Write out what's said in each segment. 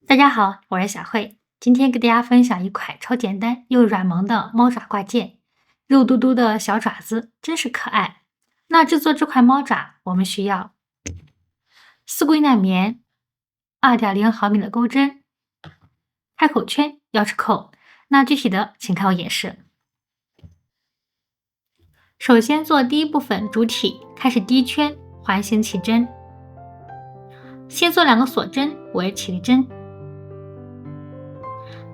大家好，我是小慧，今天给大家分享一款超简单又软萌的猫爪挂件，肉嘟嘟的小爪子真是可爱。那制作这款猫爪，我们需要丝桂耐棉、2.0毫米的钩针、开口圈、钥匙扣。那具体的请看我演示。首先做第一部分主体，开始第一圈环形起针，先做2个锁针为起立针。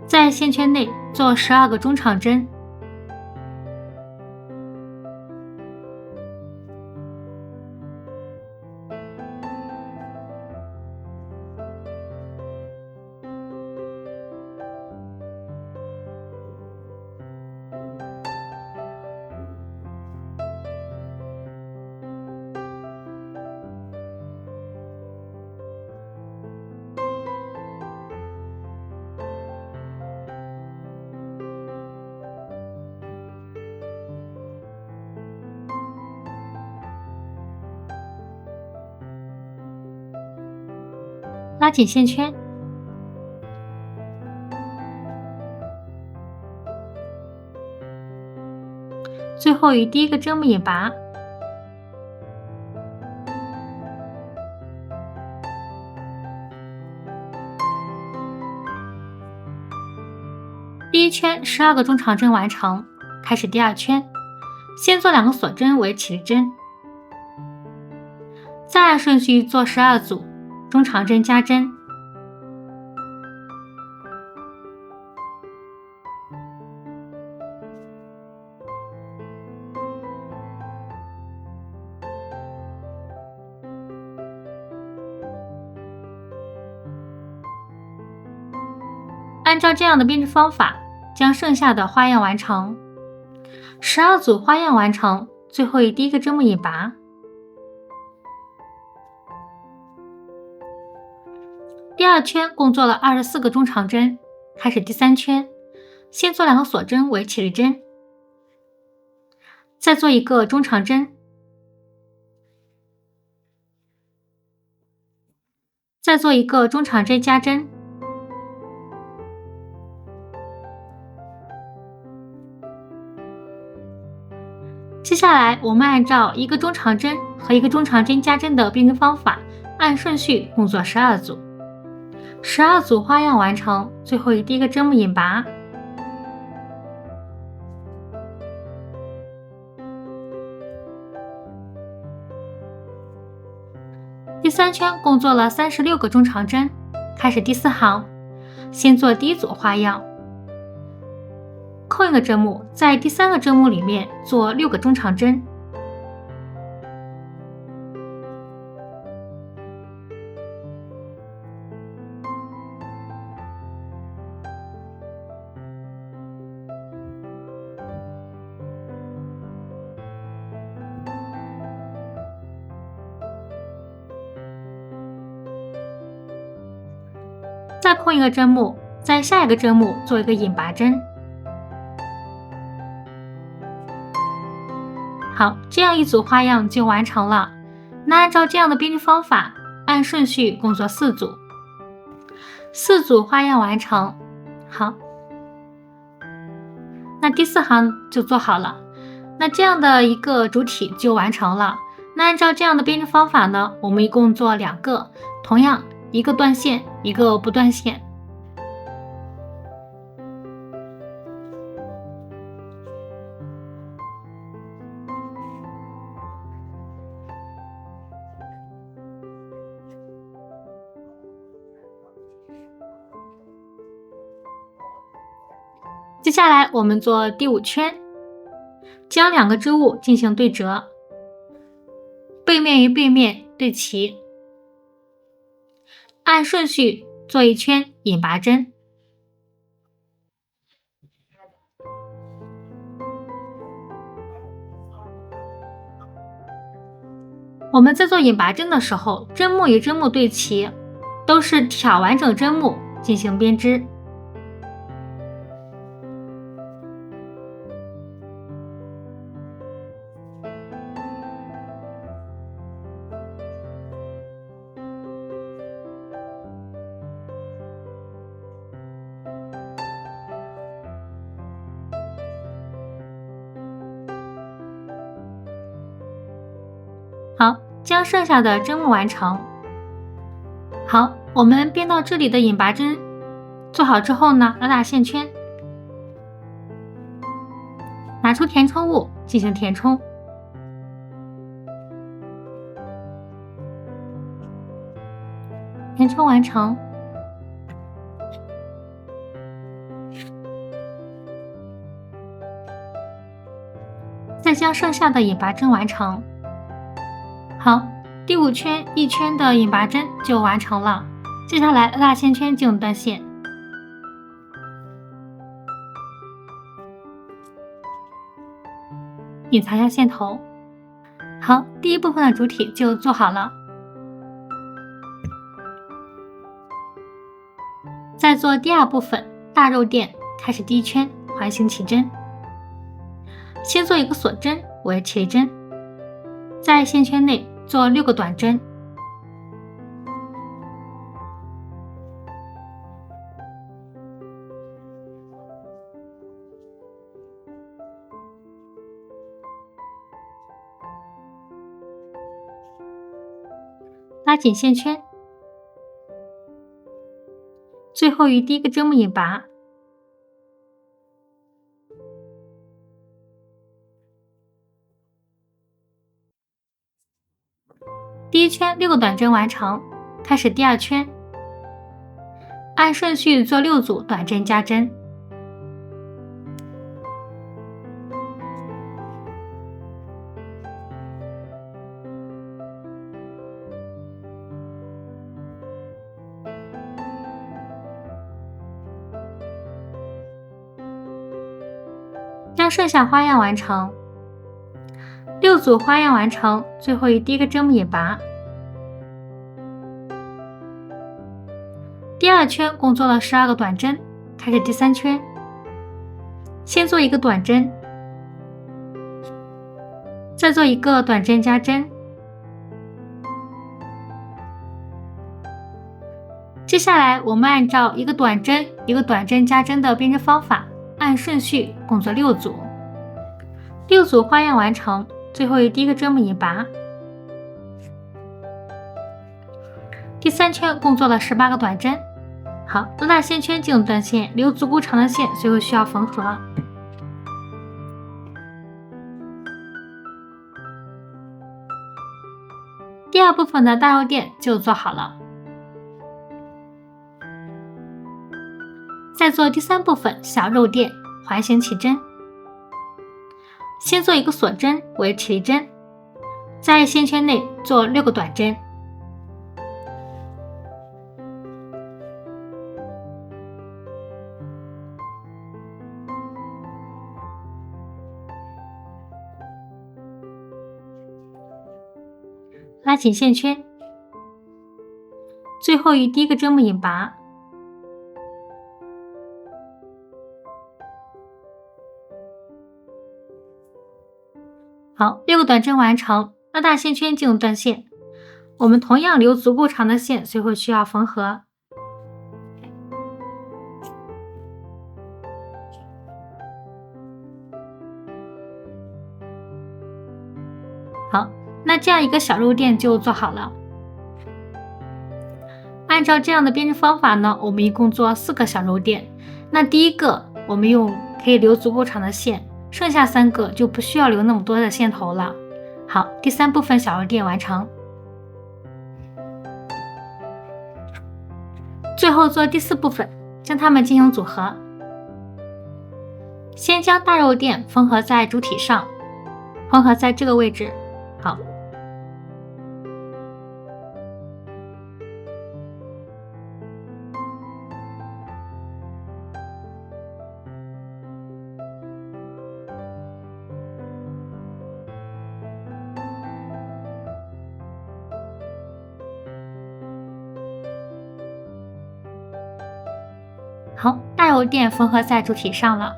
在线圈内做12个中长针，拉紧线圈，最后与第一个针目引拔，第一圈12个中长针完成，开始第二圈，先做2个锁针为起立针，再按顺序做12组中长针加针，按照这样的编织方法，将剩下的花样完成。12组花样完成，最后以第一个针目引拔。第二圈共做了24个中长针，开始第三圈，先做2个锁针为起立针，再做1个中长针，再做1个中长针加针。接下来我们按照1个中长针和1个中长针加针的编织方法，按顺序共做12组。12组花样完成，最后以第一个针目引拔。第三圈共做了36个中长针，开始第4行，先做第一组花样，扣1个针目，在第3个针目里面做6个中长针，再扣1个针目，在下一个针目做一个引拔针。好，这样一组花样就完成了。那按照这样的编织方法，按顺序共做4组，4组花样完成。好，那第4行就做好了。那这样的一个主体就完成了。那按照这样的编织方法呢，我们一共做2个，同样1个断线，1个不断线。接下来我们做第5圈，将2个织物进行对折，背面与背面对齐，按顺序做1圈引拔针。我们在做引拔针的时候，针目与针目对齐，都是挑完整针目进行编织。将剩下的针目完成。好，我们编到这里的引拔针做好之后呢，拉大线圈，拿出填充物进行填充。填充完成，再将剩下的引拔针完成。好，第5圈1圈的引拔针就完成了。接下来拉大线圈进入断线，隐藏下线头。好，第1部分的主体就做好了。再做第2部分大肉垫，开始第1圈环形起针，先做一个锁针为起立针，在线圈内做6个短针，拉紧线圈，最后于第1个针目引拔。第1圈6个短针完成，开始第2圈，按顺序做6组短针加针，将剩下花样完成。6组花样完成，最后于第1个针目引拔。第2圈共做了12个短针，开始第3圈，先做一个短针，再做一个短针加针。接下来我们按照一个短针一个短针加针的编织方法，按顺序共做6组。6组花样完成，最后于第1个针目引拔。第3圈共做了18个短针。好，拉大线圈进入断线，留足够长的线，随后需要缝合。第2部分的大肉垫就做好了。再做第3部分小肉垫，环形起针，先做一个锁针为起立针，在线圈内做6个短针，拉紧线圈，最后于第1个针目引拔。好，6个短针完成，拉大线圈进入断线。我们同样留足够长的线，随后需要缝合。好，那这样一个小肉垫就做好了。按照这样的编织方法呢，我们一共做4个小肉垫。那第1个我们用可以留足够长的线，剩下3个就不需要留那么多的线头了。好，第3部分小肉垫完成。最后做第4部分，将它们进行组合。先将大肉垫缝合在主体上，缝合在这个位置。好，好，大肉垫缝合在主体上了。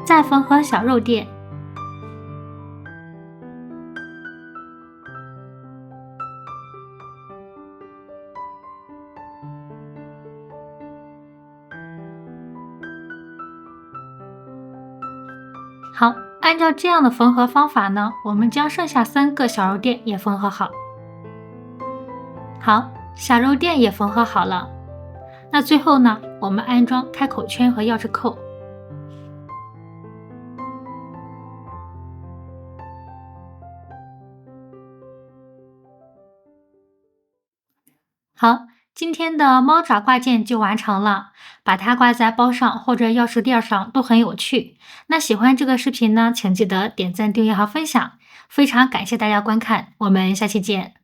再缝合小肉垫。好，按照这样的缝合方法呢，我们将剩下3个小肉垫也缝合好。好，小肉垫也缝合好了。那最后呢，我们安装开口圈和钥匙扣。好，今天的猫爪挂件就完成了，把它挂在包上或者钥匙垫上都很有趣。那喜欢这个视频呢，请记得点赞、订阅和分享。非常感谢大家观看，我们下期见。